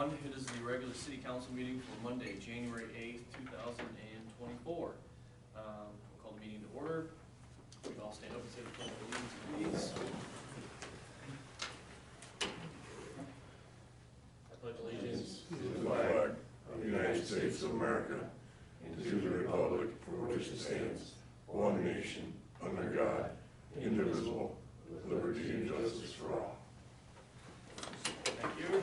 1, it is the regular city council meeting for Monday, January 8th, 2024. We'll call the meeting to order. We can all stand up and say the pledge of allegiance, please. I pledge allegiance to the flag of the United States of America and to the republic for which it stands, one nation, under God, indivisible, with liberty and justice for all. Thank you.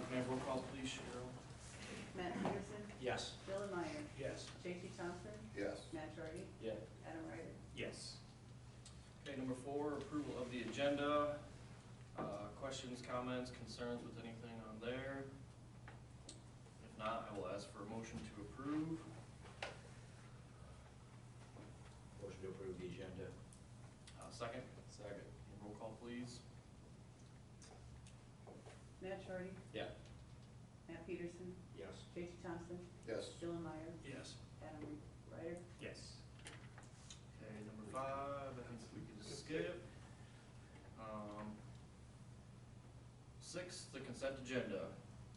Can I have roll call, please, Cheryl? Matt Peterson. Yes. Bill Meyer. Yes. J.T. Thompson. Yes. Matt Charity. Yeah. Adam Ryder. Yes. Okay, number 4, approval of the agenda. Questions, comments, concerns with anything on there? If not, I will ask for a motion to approve. Motion to approve the agenda. Second? Second. Roll call, please. Matt Charity. Yeah. Matt Peterson. Yes. J.T. Thompson. Yes. Bill Meyer. Yes. Adam Ryder. Yes. Okay, number 5, I think we can just skip. 6, the consent agenda.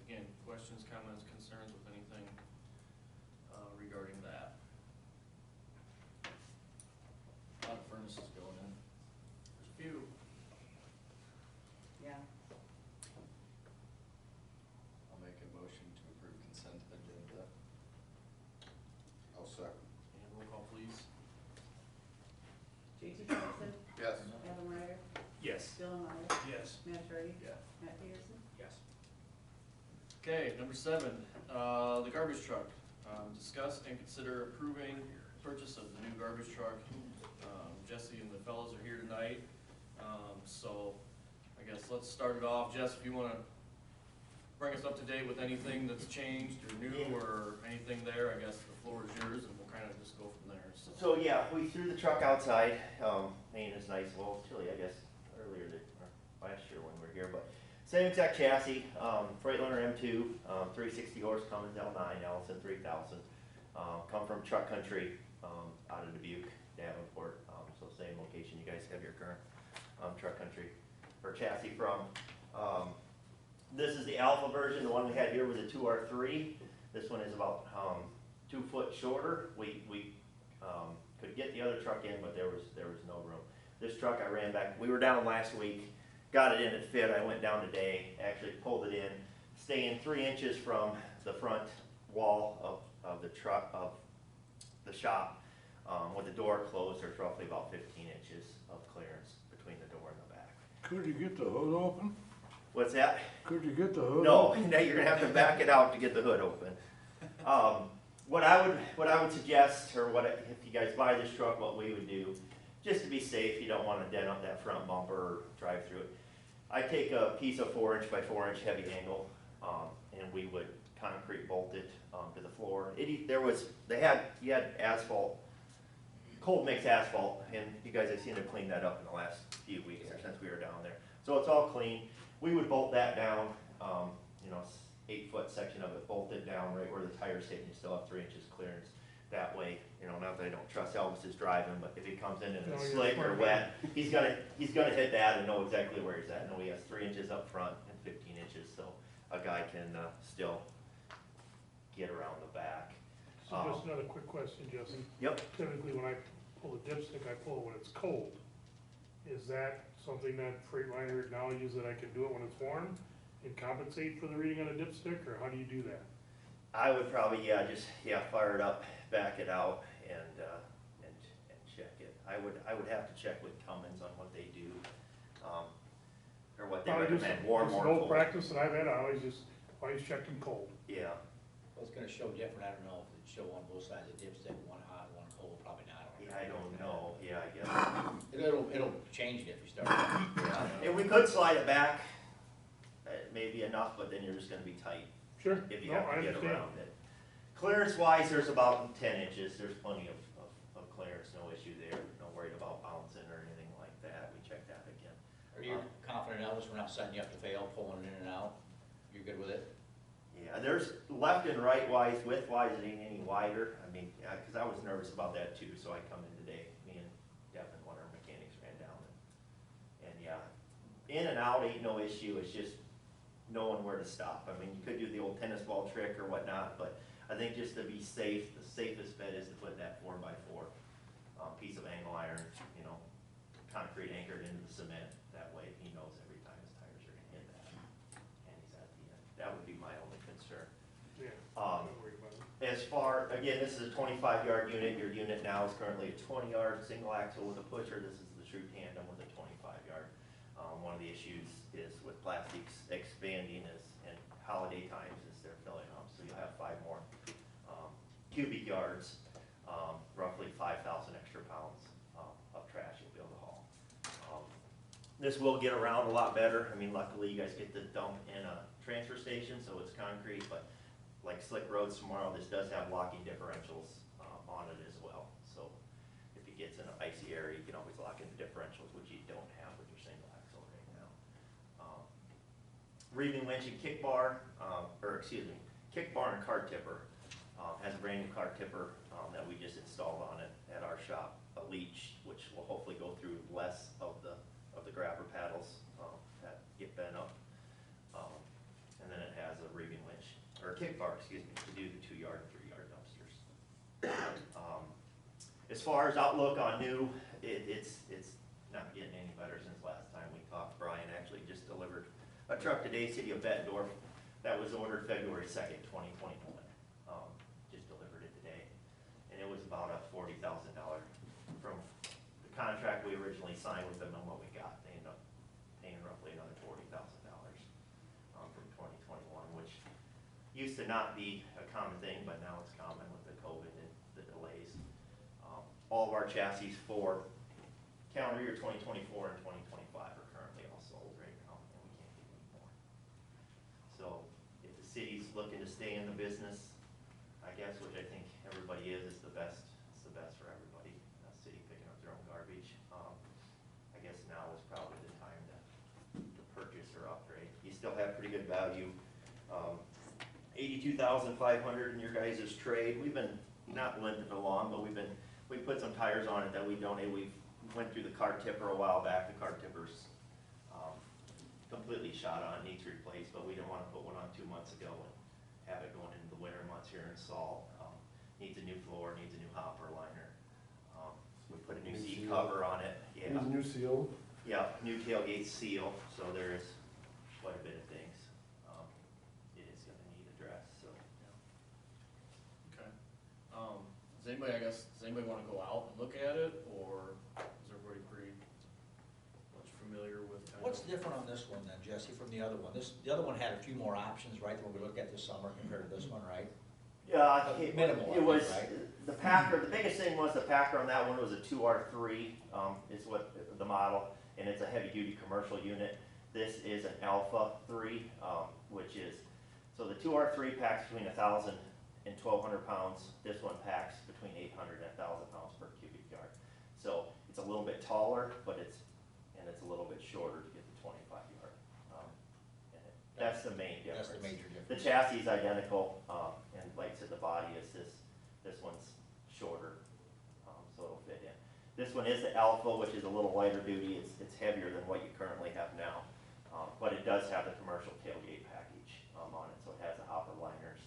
Again, questions, comments, concerns with anything regarding that. A lot of furnaces going in. There's a few. Yeah. I'll make a motion to approve consent agenda. I'll second. And roll call, please. J.T. Thompson. Yes. Adam Ryder. Yes. Bill Meyer. Yes. Matt Charity. Yeah. Matt Peterson. Yes. Okay, number 7, the garbage truck. Discuss and consider approving purchase of the new garbage truck. Jesse and the fellows are here tonight. So I guess let's start it off. Jess, if you want to bring us up to date with anything that's changed or new or anything there, I guess the floor is yours and we'll kind of just go from there. So yeah, we threw the truck outside. Maine is nice, well, it's chilly, I guess, earlier or last year when we were here, but same exact chassis, Freightliner M2, 360 horse Cummins L9, Allison 3000. Come from Truck Country out of Dubuque, Davenport, so same location you guys have your current Truck Country or chassis from. This is the Alpha version. The one we had here was a 2R3. This one is about 2 foot shorter. We could get the other truck in, but there was no room. This truck I ran back. We were down last week, got it in, it fit. I went down today, actually pulled it in, staying 3 inches from the front wall of the truck of the shop. With the door closed, there's roughly about 15 inches of clearance between the door and the back. Could you get the hood open? What's that? Could you get the hood No, open? now you're gonna have to back it out to get the hood open. What I would suggest, or if you guys buy this truck, what we would do, just to be safe, you don't want to dent up that front bumper or drive through it. I take a piece of 4" by 4" heavy angle, and we would concrete bolt it to the floor. You had asphalt, cold mix asphalt, and you guys have seen to clean that up in the last few weeks or since we were down there. So it's all clean. We would bolt that down, 8-foot section of it, bolted down right where the tires hit, and you still have 3 inches clearance. That way, not that I don't trust Elvis's driving, but if he comes in and it's slick or wet, he's gonna hit that and know exactly where he's at. He has 3 inches up front and 15 inches, so a guy can still get around the back. So just another quick question, Jesse. Yep. Typically, when I pull a dipstick, I pull it when it's cold. Is that something that Freightliner acknowledges that I can do it when it's warm and compensate for the reading on a dipstick, or how do you do that? I would probably, just fire it up, back it out, and check it. I would have to check with Cummins on what they do, or what they recommend, warm or It's cold. no practice that I've had. I always checked them cold. Yeah. Well, it's gonna show different, I don't know if it show on both sides of the dipstick, one hot, one cold, probably not. Yeah, I don't know. Yeah, I guess. It'll change it if you start. Yeah. And we could slide it back, maybe enough, but then you're just gonna be tight Sure. if you No, have I to get understand. around it. Clearance wise, there's about 10 inches. There's plenty of clearance, no issue there. No worried about bouncing or anything like that. We checked that again. Are you confident, Elvis, we're not setting you up to fail, pulling it in and out? You're good with it? Yeah, there's left and right wise, width wise, it ain't any wider. I mean, because I was nervous about that too, so I come in today, me and Devin, one of our mechanics, ran down and yeah, in and out ain't no issue. It's just knowing where to stop. I mean, you could do the old tennis ball trick or whatnot, but I think just to be safe, the safest bet is to put that 4x4 piece of angle iron, you know, concrete anchored into the cement. That way he knows every time his tires are gonna hit that, and he's at the end. That would be my only concern. Yeah, Um, not worried about it. As far, again, this is a 25-yard unit. Your unit now is currently a 20-yard single axle with a pusher. This is the true tandem with a 25-yard. One of the issues is with plastics expanding and holiday times as they're filling up. So you'll have 5 more cubic yards, roughly 5,000 extra pounds of trash you'll be able to haul. This will get around a lot better. I mean, luckily you guys get to dump in a transfer station, so it's concrete, but like slick roads tomorrow, this does have locking differentials on it as well. So if it gets in an icy area, you can always lock in the differentials, which you don't have with your single axle right now. Reeving winch and kick bar, kick bar and card tipper. Has a brand new card tipper that we just installed on it at our shop, a leach, which will hopefully go through less of the grabber paddles that get bent up. And then it has a reeving winch, or kick bar, excuse me, to do the 2-yard and 3-yard dumpsters. As far as outlook on new, it's not getting any better since last time we talked. Brian actually just delivered a truck today, City of Bettendorf, that was ordered February 2nd, 2021. Just delivered it today, and it was about a $40,000 from the contract we originally signed with them and what we got. They ended up paying roughly another $40,000 from 2021, which used to not be a common thing, but now it's common with the COVID and the delays. All of our chassis for calendar year 2024 and 2025 are currently all sold right now, and we can't get any more. So if the city's looking to stay in the business, I guess, which I think everybody is the best. It's the best for everybody. City picking up their own garbage. I guess now is probably the time to purchase or upgrade. You still have pretty good value. 82,500 in your guys' trade. We've been not limping along, but we put some tires on it that we donated. We went through the card tipper a while back. The card tipper's completely shot on, needs replaced, but we didn't want to put one on 2 months ago and have it going into the winter months here in Saul. Needs a new floor, needs a new hopper liner. We put a new seat cover on it. Yeah. Needs a new seal. Yeah, new tailgate seal, so there is quite a bit of things. It is gonna need addressed, so. Okay. Does anybody wanna go out and look at it, or is everybody pretty much familiar with kind of? What's different on this one then, Jesse, from the other one? The other one had a few more options, right, than what we looked at this summer compared to this one, right? Yeah, Minimal, I it was, think, right? the Packer, the biggest thing was the Packer on that one was a 2R3, is what the model, and it's a heavy duty commercial unit. This is an Alpha 3, which is, so the 2R3 packs between 1,000 and 1,200 pounds. This one packs between 800 and 1,000 pounds per cubic yard. So it's a little bit taller, but it's a little bit shorter to get the 25-yard. That's the main difference. That's the major difference. The chassis is identical, and like I said, the body is this one's shorter, so it'll fit in. This one is the Alpha, which is a little lighter duty. It's heavier than what you currently have now, but it does have the commercial tailgate package on it, so it has the hopper liners,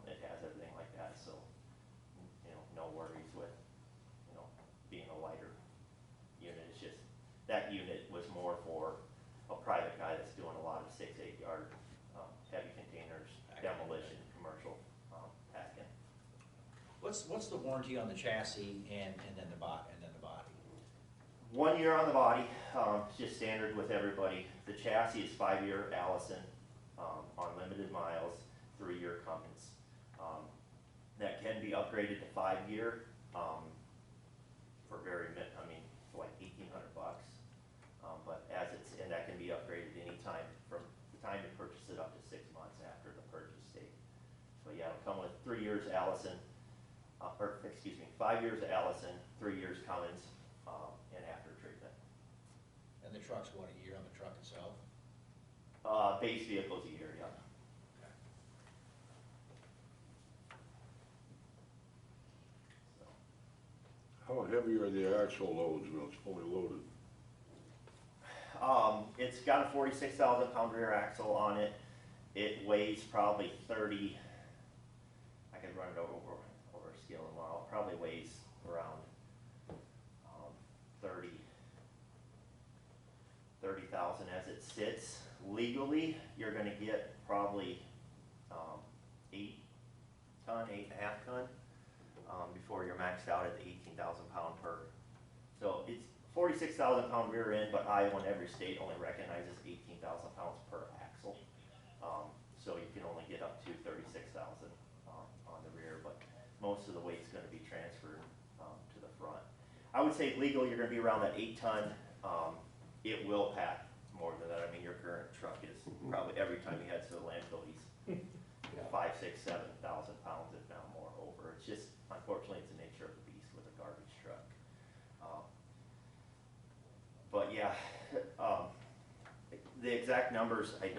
it has everything like that. So no worries with being a lighter unit. It's just that unit was more for a private guy that's doing a lot of 6-8 yard heavy containers, demolition, commercial packing. What's the warranty on the chassis and then the body? 1 year on the body, just standard with everybody. The chassis is 5-year Allison, unlimited miles, 3-year Cummins. That can be upgraded to 5-year for for like $1,800 bucks. But and that can be upgraded anytime from the time you purchase it up to 6 months after the purchase date. So yeah, it'll come with 3 years Allison, 5 years Allison, 3 years Cummins, and after treatment. And the truck's what, a year on the truck itself? Base vehicle's a year, yeah. Okay. So, How heavy are the axle loads when it's fully loaded? it's got a 46,000 pound rear axle on it. It weighs probably 30, I can run it over a scale tomorrow, it probably weighs around 30,000 as it sits. Legally, you're gonna get probably 8 ton, 8.5 ton, before you're maxed out at the 18,000 pound per. So it's 46,000 pound rear end, but Iowa and every state only recognizes 18,000 pounds per axle. So you can only get up to 36,000 on the rear, but most of the weight's gonna be transferred to the front. I would say legal, you're gonna be around that 8 ton. It will pack more than that. I mean, your current truck is probably every time he heads to the landfill, he's 5, 6, 7,000 pounds, if not more, over. It's just, unfortunately, it's the nature of the beast with a garbage truck. But yeah, the exact numbers I don't